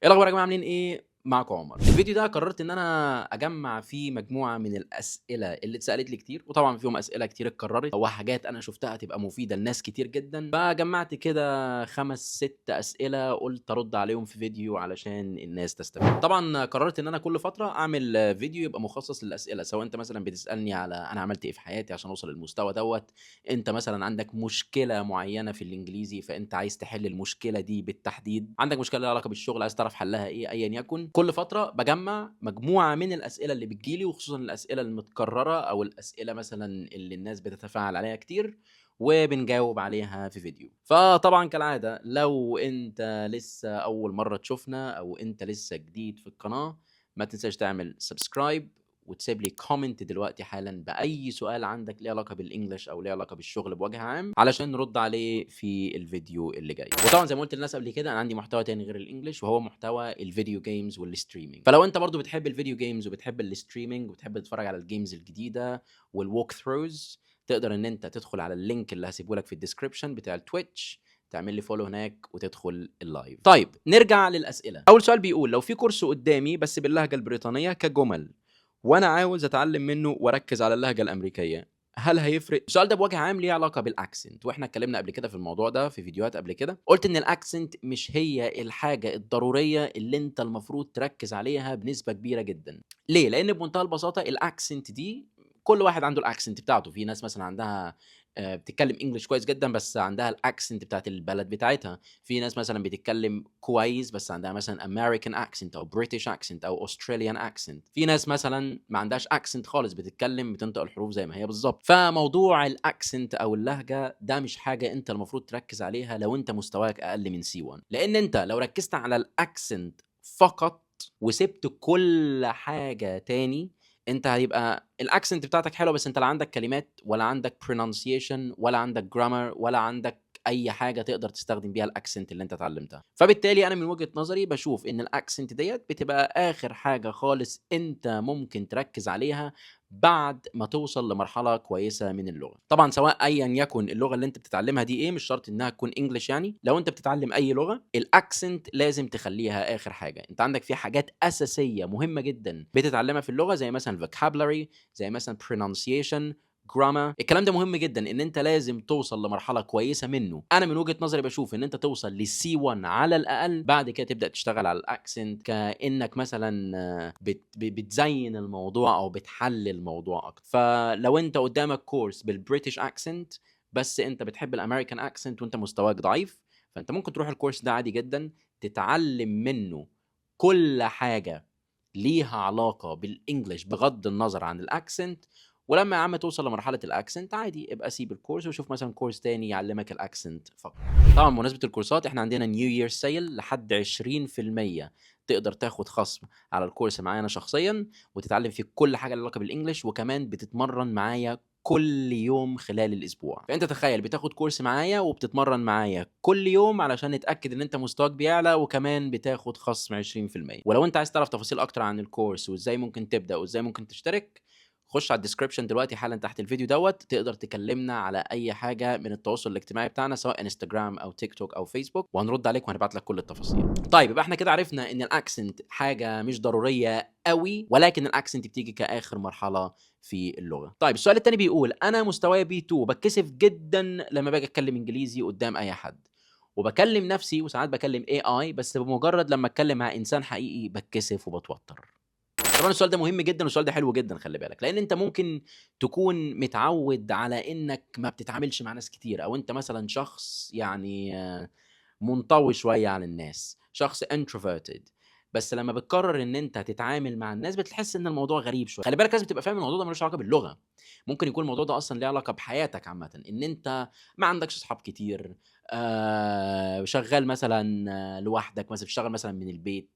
ايه الاخبار يا جماعه؟ عاملين ايه؟ معاكم عمر. الفيديو ده قررت ان انا اجمع فيه مجموعه من الاسئله اللي اتسالت لي كتير، وطبعا فيهم اسئله كتير اتكررت وحاجات انا شفتها تبقى مفيده لناس كتير جدا، فجمعت كده 5 6 اسئله قلت ارد عليهم في فيديو علشان الناس تستفيد. طبعا قررت ان انا كل فتره اعمل فيديو يبقى مخصص للاسئله، سواء انت مثلا بتسالني على انا عملت ايه في حياتي عشان اوصل للمستوى دوت، انت مثلا عندك مشكله معينه في الانجليزي فانت عايز تحل المشكله دي بالتحديد، عندك مشكله لها علاقه بالشغل عايز تعرف حلها ايه، ايا يكن. كل فتره بجمع مجموعه من الاسئله اللي بتجيلي، وخصوصا الاسئله المتكرره او الاسئله مثلا اللي الناس بتتفاعل عليها كتير، وبنجاوب عليها في فيديو. فطبعا كالعاده لو انت لسه اول مره تشوفنا او انت لسه جديد في القناه، ما تنساش تعمل سبسكرايب وتسيب لي كومنت دلوقتي حالا باي سؤال عندك ليه علاقه بالانجلش او ليه علاقه بالشغل بوجه عام، علشان نرد عليه في الفيديو اللي جاي. وطبعا زي ما قلت للناس قبل كده، انا عندي محتوى تاني غير الانجليش، وهو محتوى الفيديو جيمز والستريمينج. فلو انت برضو بتحب الفيديو جيمز وبتحب الستريمينج وبتحب تتفرج على الجيمز الجديده والووك ثروز، تقدر ان انت تدخل على اللينك اللي هسيبه لك في الديسكربشن بتاع التويتش، تعمل لي فولو هناك وتدخل اللايف. طيب نرجع للاسئله. اول سؤال بيقول: لو في كورس قدامي بس باللهجه البريطانيه كجمل، وانا عاوز اتعلم منه واركز على اللهجه الامريكيه، هل هيفرق؟ السؤال ده بوجه عام ليه علاقه بالاكسنت، واحنا اتكلمنا قبل كده في الموضوع ده في فيديوهات قبل كده. قلت ان الاكسنت مش هي الحاجه الضروريه اللي انت المفروض تركز عليها بنسبه كبيره جدا. ليه؟ لان بمنتهى البساطه الاكسنت دي كل واحد عنده الاكسنت بتاعته. في ناس مثلا عندها بتتكلم انجلش كويس جدا بس عندها الاكسنت بتاعت البلد بتاعتها. في ناس مثلا بتتكلم كويس بس عندها مثلا امريكان اكسنت او بريتش اكسنت او استراليان اكسنت. في ناس مثلا ما عندهاش اكسنت خالص، بتنطق الحروف زي ما هي بالظبط. فموضوع الاكسنت او اللهجه ده مش حاجه انت المفروض تركز عليها لو انت مستواك اقل من سي 1، لان انت لو ركزت على الاكسنت فقط وسبت كل حاجه تاني، انت هيبقى الاكسنت بتاعتك حلوه بس انت لا عندك كلمات ولا عندك pronunciation ولا عندك grammar ولا عندك اي حاجه تقدر تستخدم بيها الاكسنت اللي انت اتعلمتها. فبالتالي انا من وجهه نظري بشوف ان الاكسنت ديت بتبقى اخر حاجه خالص انت ممكن تركز عليها بعد ما توصل لمرحله كويسه من اللغه. طبعا سواء ايا يكن اللغه اللي انت بتتعلمها دي ايه، مش شرط انها تكون انجلش. يعني لو انت بتتعلم اي لغه الاكسنت لازم تخليها اخر حاجه. انت عندك في حاجات اساسيه مهمه جدا بتتعلمها في اللغه، زي مثلا vocabulary، زي مثلا pronunciation، grammar. الكلام ده مهم جدا ان انت لازم توصل لمرحله كويسه منه. انا من وجهه نظري بشوف ان انت توصل للسي 1 على الاقل، بعد كده تبدا تشتغل على الاكسنت كانك مثلا بتزين الموضوع او بتحلل الموضوع اكتر. فلو انت قدامك كورس بالبريتش اكسنت بس انت بتحب الامريكان اكسنت وانت مستواك ضعيف، فانت ممكن تروح الكورس ده عادي جدا، تتعلم منه كل حاجه ليها علاقه بالانجلش بغض النظر عن الاكسنت. ولما يا عم توصل لمرحله الاكسنت عادي ابقى سيب الكورس وشوف مثلا كورس تاني يعلمك الاكسنت فقط. طبعا بمناسبه الكورسات، احنا عندنا نيو يير سيل لحد 20%، تقدر تاخد خصم على الكورس معانا شخصيا وتتعلم فيه كل حاجه لها علاقه بالانجلش، وكمان بتتمرن معايا كل يوم خلال الاسبوع. فانت تخيل بتاخد كورس معايا وبتتمرن معايا كل يوم علشان نتاكد ان انت مستواك بيعلى، وكمان بتاخد خصم 20%. ولو انت عايز تعرف تفاصيل اكتر عن الكورس وازاي ممكن تبدا وازاي ممكن تشترك، خش على الديسكربشن دلوقتي حالا تحت الفيديو دوت، تقدر تكلمنا على اي حاجه من التواصل الاجتماعي بتاعنا سواء انستجرام او تيك توك او فيسبوك، وهنرد عليك وهنبعت لك كل التفاصيل. طيب يبقى احنا كده عرفنا ان الاكسنت حاجه مش ضروريه قوي، ولكن الاكسنت بتيجي كاخر مرحله في اللغه. طيب السؤال الثاني بيقول: انا مستواي بي 2، بتكسف جدا لما باجي اتكلم انجليزي قدام اي حد، وبكلم نفسي وساعات بكلم اي اي، بس بمجرد لما اتكلم مع انسان حقيقي بتكسف وبتوتر. طبعا السؤال ده مهم جدا والسؤال ده حلو جدا، خلي بالك، لان انت ممكن تكون متعود على انك ما بتتعاملش مع ناس كتير، او انت مثلا شخص يعني منطوي شويه عن الناس، شخص introverted، بس لما بتقرر ان انت تتعامل مع الناس بتحس ان الموضوع غريب شويه. خلي بالك لازم تبقى فاهم الموضوع ده ملوش علاقه باللغه، ممكن يكون الموضوع ده اصلا ليه علاقه بحياتك عامه، ان انت ما عندكش اصحاب كتير، شغال مثلا لوحدك، مثلا بتشتغل مثلا من البيت،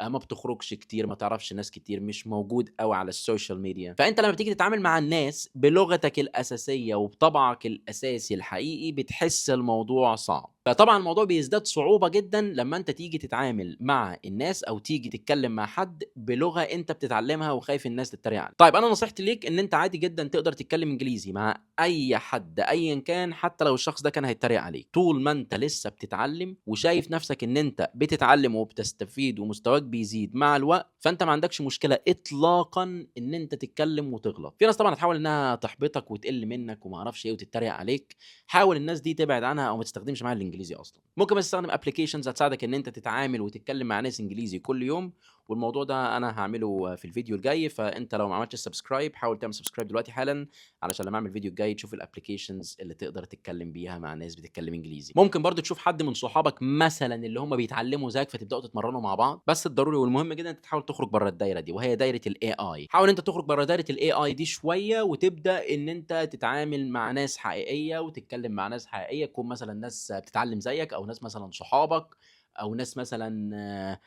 ما بتخرجش كتير، ما تعرفش ناس كتير، مش موجود قوي على السوشيال ميديا. فانت لما بتيجي تتعامل مع الناس بلغتك الاساسيه وبطبعك الاساسي الحقيقي بتحس الموضوع صعب. فطبعا الموضوع بيزداد صعوبه جدا لما انت تيجي تتعامل مع الناس او تيجي تتكلم مع حد بلغه انت بتتعلمها وخايف الناس تتريق عليك. طيب انا نصيحتي ليك ان انت عادي جدا تقدر تتكلم انجليزي مع اي حد ايا كان، حتى لو الشخص ده كان هيتريق عليك، طول ما انت لسه بتتعلم وشايف نفسك ان انت بتتعلم وبتستفيد ومستواك بيزيد مع الوقت، فانت ما عندكش مشكله اطلاقا ان انت تتكلم وتغلط. في ناس طبعا هتحاول انها تحبطك وتقل منك وما اعرفش ايه وتتريق عليك، حاول الناس دي تبعد عنها او ما تستخدمش معاها الانجليزي اصلا. ممكن بس تستخدم ابلكيشنز هتساعدك ان انت تتعامل وتتكلم مع ناس انجليزي كل يوم، والموضوع ده انا هعمله في الفيديو الجاي. فانت لو ما عملتش سبسكرايب حاول تعمل سبسكرايب دلوقتي حالا، علشان لما اعمل الفيديو الجاي تشوف الابلكيشنز اللي تقدر تتكلم بيها مع ناس بتتكلم انجليزي. ممكن برضو تشوف حد من صحابك مثلا اللي هم بيتعلموا زيك فتبداوا تتمرنوا مع بعض. بس الضروري والمهم جدا انت تحاول تخرج بره الدايره دي، وهي دايره الاي اي. حاول انت تخرج بره دايره الاي اي دي شويه، وتبدا ان انت تتعامل مع ناس حقيقيه وتتكلم مع ناس حقيقيه، تكون مثلا ناس بتتعلم زيك او ناس مثلا صحابك او ناس مثلا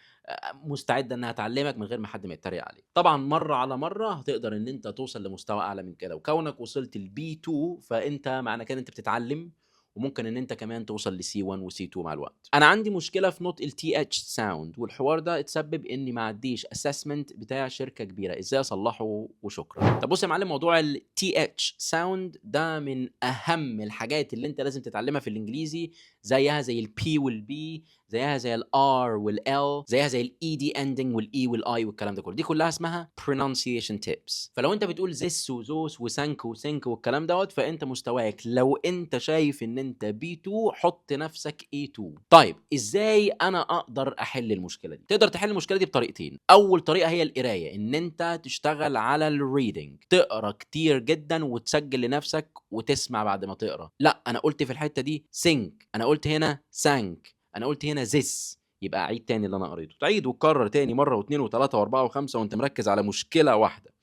مستعده انها تعلمك من غير ما حد ما يتريق عليك. طبعا مره على مره هتقدر ان انت توصل لمستوى اعلى من كده، وكونك وصلت البي 2 فانت معنى كده انت بتتعلم، وممكن ان انت كمان توصل لسي 1 وسي 2 مع الوقت. انا عندي مشكله في نطق التي اتش ساوند، والحوار ده اتسبب اني ما عديش اسسمنت بتاع شركه كبيره. ازاي اصلحه؟ وشكرا. طب بص يا معلم، موضوع التي اتش ساوند ده من اهم الحاجات اللي انت لازم تتعلمها في الانجليزي، زيها زي البي والبي، زيها زي الار والال، زيها زي الاي دي اندنج والاي والاي والكلام ده كله. دي كلها اسمها pronunciation tips. فلو انت بتقول زس وزوس وسنك وسنك والكلام دوت، فانت مستواك لو انت شايف ان انت بي 2 حط نفسك اي 2. طيب ازاي انا اقدر احل المشكله دي؟ تقدر تحل المشكله دي بطريقتين. اول طريقه هي القرايه، ان انت تشتغل على الريدنج، تقرا كتير جدا وتسجل لنفسك وتسمع بعد ما تقرا. لا انا قلت في الحته دي سينك، انا قلت هنا سانك، انا قلت هنا زس، يبقى عيد تاني اللي انا قريته. تعيد وتكرر تاني مره واثنين وثلاثه واربعه وخمسه وانت مركز على مشكله واحده.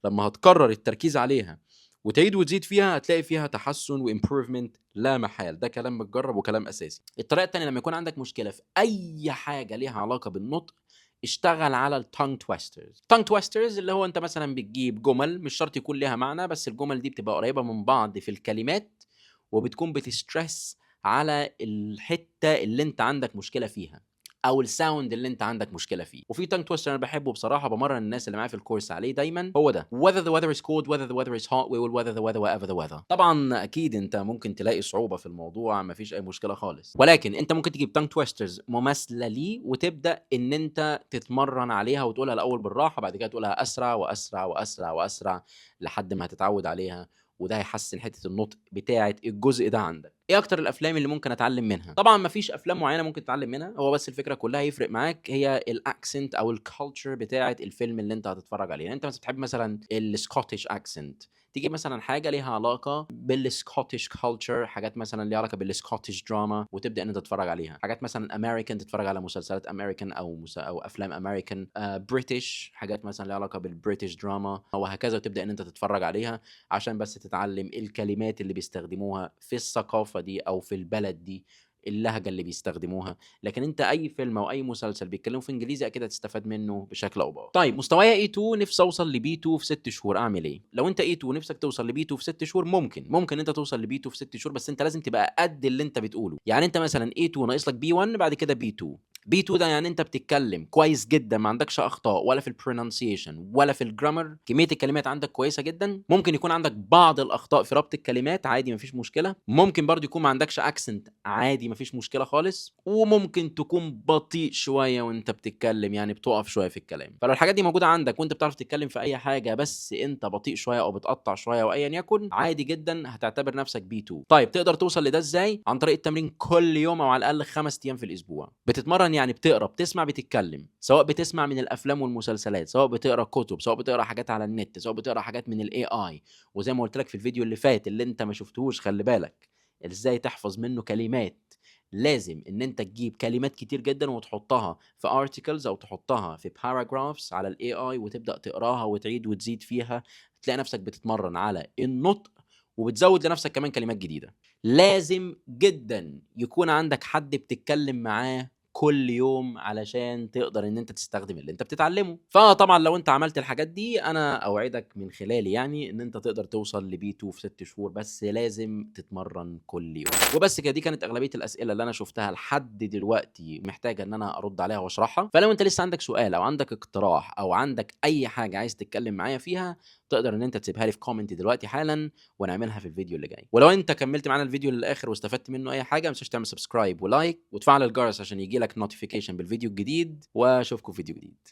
لما هتكرر التركيز عليها وتعيد وتزيد فيها هتلاقي فيها تحسن وامبروفمنت لا محال. ده كلام متجرب وكلام اساسي. الطريقه الثانيه، لما يكون عندك مشكله في اي حاجه ليها علاقه بالنطق، اشتغل على التانج تويسترز. تانج تويسترز اللي هو انت مثلا بتجيب جمل مش شرط يكون ليها معنى، بس الجمل دي بتبقى قريبه من بعض في الكلمات، وبتكون بتسترس على الحته اللي انت عندك مشكله فيها او الساوند اللي انت عندك مشكله فيه. وفي تانج تويستر انا بحبه بصراحه، بمرن الناس اللي معايا في الكورس عليه دايما، هو ده: whether the weather is cold, whether the weather is hot, we will weather the weather whatever the weather. طبعا اكيد انت ممكن تلاقي صعوبه في الموضوع، مفيش اي مشكله خالص، ولكن انت ممكن تجيب تانج تويسترز مماثله ليه وتبدا ان انت تتمرن عليها وتقولها الاول بالراحه، بعد كده تقولها اسرع واسرع واسرع واسرع لحد ما هتتعود عليها، وده هيحسن حته النطق بتاعه الجزء ده عندك. ايه اكتر الافلام اللي ممكن اتعلم منها؟ طبعا مفيش افلام معينه ممكن تتعلم منها، هو بس الفكره كلها يفرق معاك هي الاكسنت او الكالتشر بتاعه الفيلم اللي انت هتتفرج عليه. يعني انت مثلا بتحب مثلا السكوتش اكسنت، تيجي مثلا حاجه ليها علاقه بالسكوتش كلتشر، حاجات مثلا ليها علاقه بالسكوتش دراما، وتبدا ان انت تتفرج عليها. حاجات مثلا امريكان تتفرج على مسلسلات امريكان او افلام امريكان. بريتش حاجات مثلا ليها علاقه بالبريتش دراما، وهكذا، وتبدا ان انت تتفرج عليها عشان بس تتعلم الكلمات اللي بيستخدموها في الثقافه دي او في البلد دي، اللهجه اللي بيستخدموها. لكن انت اي فيلم او اي مسلسل بيتكلموا في انجليزي اكيد هتستفاد منه بشكل او باخر. طيب مستوايا A2 نفسي اوصل لبي 2 في 6 شهور، اعمل ايه؟ لو انت A2 نفسك توصل لبي 2 في 6 شهور، ممكن انت توصل لبي 2 في 6 شهور، بس انت لازم تبقى قد اللي انت بتقوله. يعني انت مثلا A2 ناقص لك B1 بعد كده B2. بي 2 ده يعني انت بتتكلم كويس جدا، ما عندكش اخطاء ولا في البرونانسيشن ولا في الجرامر، كميه الكلمات عندك كويسه جدا. ممكن يكون عندك بعض الاخطاء في ربط الكلمات عادي مفيش مشكله، ممكن برضو يكون ما عندكش اكسنت عادي مفيش مشكله خالص، وممكن تكون بطيء شويه وانت بتتكلم، يعني بتقف شويه في الكلام. فلو الحاجات دي موجوده عندك وانت بتعرف تتكلم في اي حاجه بس انت بطيء شويه او بتقطع شويه او ايا يكن، عادي جدا هتعتبر نفسك بي 2. طيب تقدر توصل لده ازاي؟ عن طريق التمرين كل يوم او على الاقل 5 ايام في الاسبوع. بتتمرن يعني بتقرا، بتسمع، بتتكلم، سواء بتسمع من الافلام والمسلسلات، سواء بتقرا كتب، سواء بتقرا حاجات على النت، سواء بتقرا حاجات من الاي اي. وزي ما قلت لك في الفيديو اللي فات اللي انت ما شفتهوش، خلي بالك ازاي تحفظ منه كلمات. لازم ان انت تجيب كلمات كتير جدا وتحطها في ارتكلز او تحطها في باراجرافز على الاي اي وتبدا تقراها وتعيد وتزيد فيها، تلاقي نفسك بتتمرن على النطق وبتزود لنفسك كمان كلمات جديده. لازم جدا يكون عندك حد بتتكلم معاه كل يوم علشان تقدر إن أنت تستخدم اللي أنت بتتعلمه. فطبعًا لو أنت عملت الحاجات دي أنا أوعدك من خلالي يعني إن أنت تقدر توصل لB2 في 6 شهور، بس لازم تتمرن كل يوم. وبس كده، دي كانت أغلبية الأسئلة اللي أنا شُفتها لحد دلوقتي محتاجة إن أنا أرُد عليها وأشرحها. فلو أنت لسه عندك سؤال أو عندك اقتراح أو عندك أي حاجة عايز تتكلم معايا فيها، تقدر إن أنت تسيبها لي في comment دلوقتي حالًا ونعملها في الفيديو اللي جاي. ولو أنت كمّلت معانا الفيديو للآخر واستفدت منه أي حاجة، ما تنساش تعمل subscribe ولايك وتفعّل الجرس عشان ييجي لك notification بالفيديو الجديد، وأشوفكم في فيديو جديد.